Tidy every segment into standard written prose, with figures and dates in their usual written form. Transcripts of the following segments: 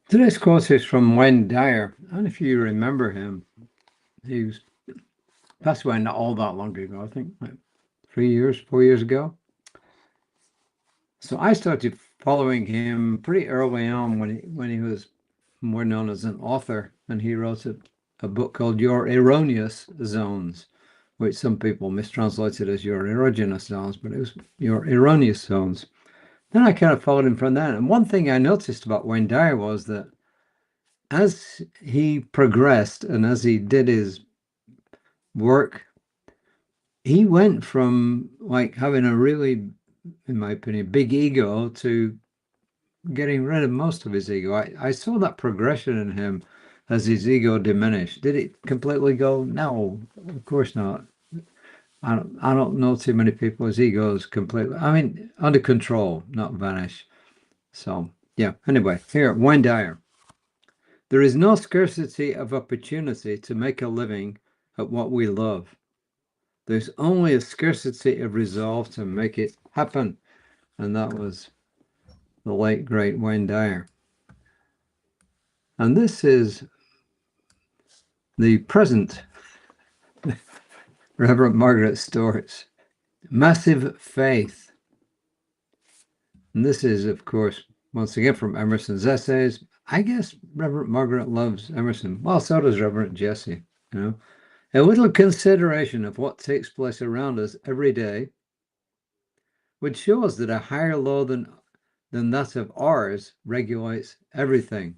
Today's quote is from Wayne Dyer. I don't know if you remember him. He was passed away not all that long ago, I think like 4 years ago. So I started following him pretty early on when he was more known as an author, and he wrote a book called Your Erroneous Zones, which some people mistranslated as Your Erogenous Zones, but it was Your Erroneous Zones. Then I kind of followed him from that. And one thing I noticed about Wayne Dyer was that as he progressed and as he did his work, he went from like having a really, in my opinion, big ego to getting rid of most of his ego. I saw that progression in him as his ego diminished. Did it completely go? No, of course not. I don't know too many people whose egos completely, I mean, under control, not vanish. So, yeah, anyway, here, Wayne Dyer. There is no scarcity of opportunity to make a living at what we love. There's only a scarcity of resolve to make it happen. And that was the late, great Wayne Dyer. And this is the present Rev Margaret Stortz. Massive faith. And this is, of course, once again from Emerson's essays. I guess Rev Margaret loves Emerson. Well, so does Reverend Jesse, you know. A little consideration of what takes place around us every day would show us that a higher law than that of ours regulates everything.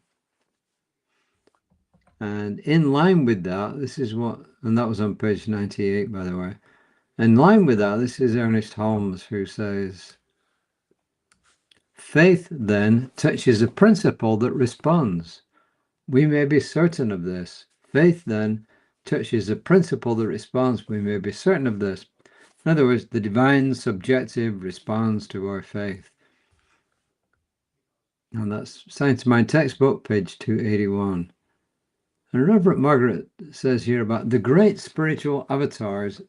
And in line with that, this is what, and that was on page 98, by the way. In line with that, this is Ernest Holmes, who says, faith then touches a principle that responds. We may be certain of this. Faith then touches a principle that responds. We may be certain of this. In other words, the divine subjective responds to our faith. And that's Science Mind textbook, page 281. And Reverend Margaret says here about the great spiritual avatars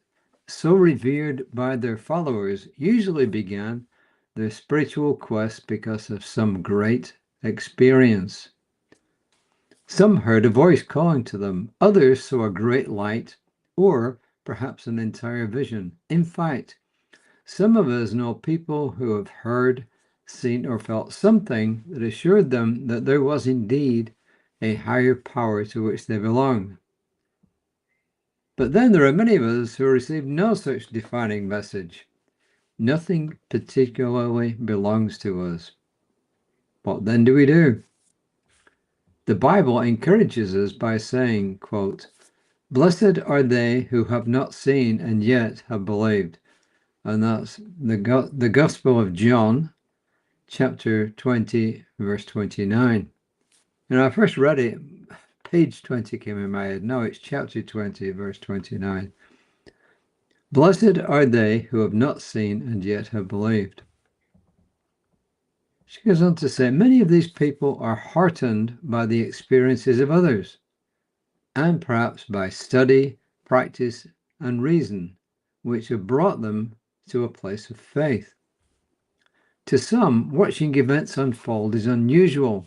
so revered by their followers usually began their spiritual quest because of some great experience. Some heard a voice calling to them. Others saw a great light or perhaps an entire vision. In fact, some of us know people who have heard, seen, or felt something that assured them that there was indeed a higher power to which they belong. But then there are many of us who receive no such defining message. Nothing particularly belongs to us. What then do we do? The Bible encourages us by saying, quote, blessed are they who have not seen and yet have believed. And that's the Gospel of John, chapter 20, verse 29. And I first read it, page 20 came in my head. No, it's chapter 20, verse 29. Blessed are they who have not seen and yet have believed. She goes on to say, many of these people are heartened by the experiences of others, and perhaps by study, practice, and reason, which have brought them to a place of faith. To some, watching events unfold is unusual.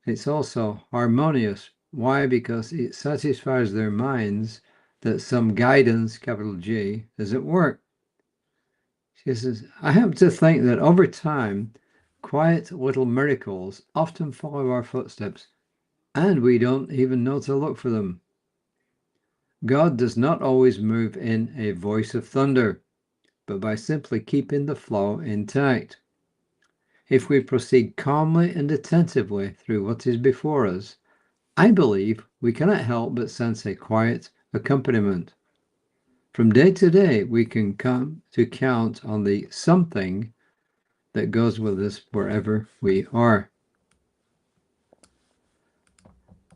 It's also harmonious. Why? Because it satisfies their minds that some guidance, capital G, is at work. She says, I happen to think that over time, quiet little miracles often follow our footsteps, and we don't even know to look for them. God does not always move in a voice of thunder, but by simply keeping the flow intact. If we proceed calmly and attentively through what is before us, I believe we cannot help but sense a quiet accompaniment. From day to day, we can come to count on the something that goes with us wherever we are.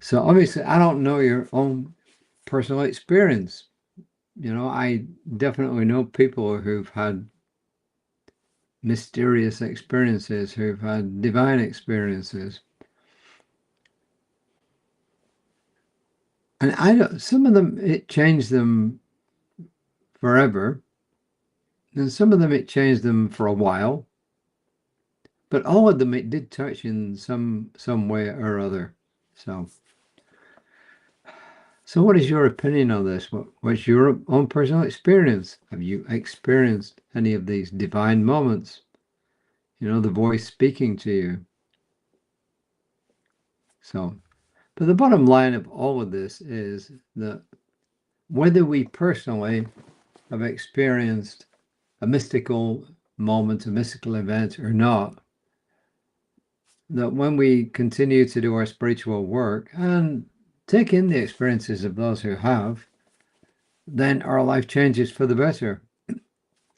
So obviously, I don't know your own personal experience. You know, I definitely know people who've had mysterious experiences, who've had divine experiences. And some of them, it changed them forever. And some of them, it changed them for a while. but all of them it did touch in some way or other. So what is your opinion on this? What's your own personal experience? Have you experienced any of these divine moments? You know, the voice speaking to you. So, but the bottom line of all of this is that whether we personally have experienced a mystical moment, a mystical event or not, that when we continue to do our spiritual work and take in the experiences of those who have, then our life changes for the better.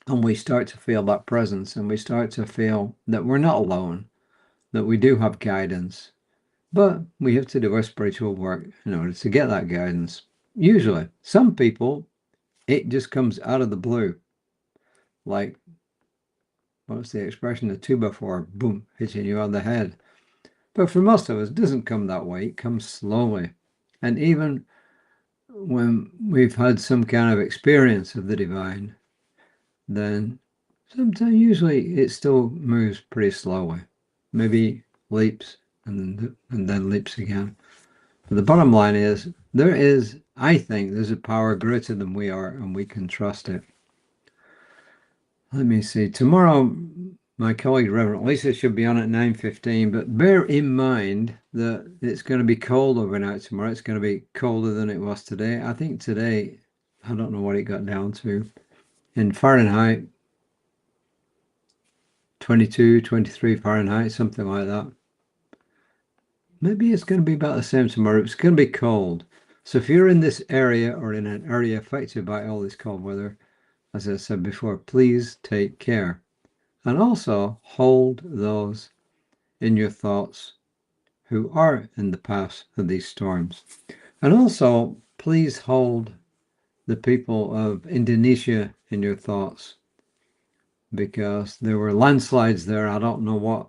And we start to feel that presence, and we start to feel that we're not alone, that we do have guidance. But we have to do our spiritual work in order to get that guidance. Usually, some people, it just comes out of the blue. Like, what's the expression? A 2x4, boom, hitting you on the head. But for most of us, it doesn't come that way. It comes slowly. And even when we've had some kind of experience of the divine, then sometimes, usually, it still moves pretty slowly. Maybe leaps and then leaps again. But the bottom line is, I think there's a power greater than we are, and we can trust it. Let me see. Tomorrow, my colleague, Reverend Lisa, should be on at 9:15, but bear in mind that it's going to be cold overnight tomorrow. It's going to be colder than it was today. I think today, I don't know what it got down to. In Fahrenheit, 22, 23 Fahrenheit, something like that. Maybe it's going to be about the same tomorrow. It's going to be cold. So if you're in this area or in an area affected by all this cold weather, as I said before, please take care. And also hold those in your thoughts who are in the path of these storms. And also, please hold the people of Indonesia in your thoughts, because there were landslides there. I don't know what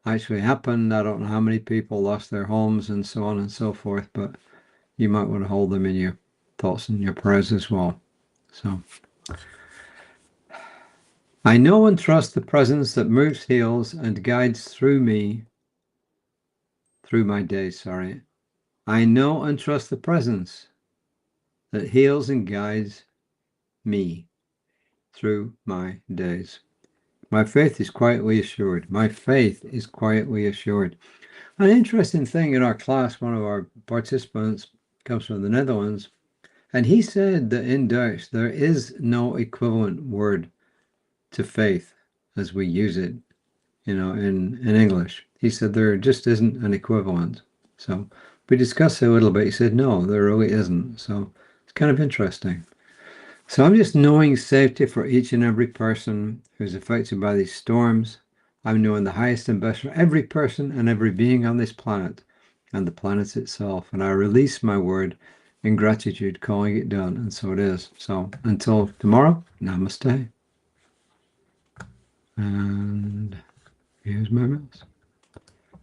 actually happened. I don't know how many people lost their homes and so on and so forth, but you might want to hold them in your thoughts and your prayers as well. So, I know and trust the presence that moves, heals, and guides through my days, I know and trust the presence that heals and guides me through my days. My faith is quietly assured. My faith is quietly assured. An interesting thing in our class, one of our participants comes from the Netherlands, and he said that in Dutch there is no equivalent word to faith as we use it, in English. He said there just isn't an equivalent. So we discussed it a little bit. He said, no, there really isn't. So it's kind of interesting. So I'm just knowing safety for each and every person who's affected by these storms. I'm knowing the highest and best for every person and every being on this planet and the planet itself. And I release my word in gratitude, calling it done. And so it is. So until tomorrow, namaste. And here's my mouse.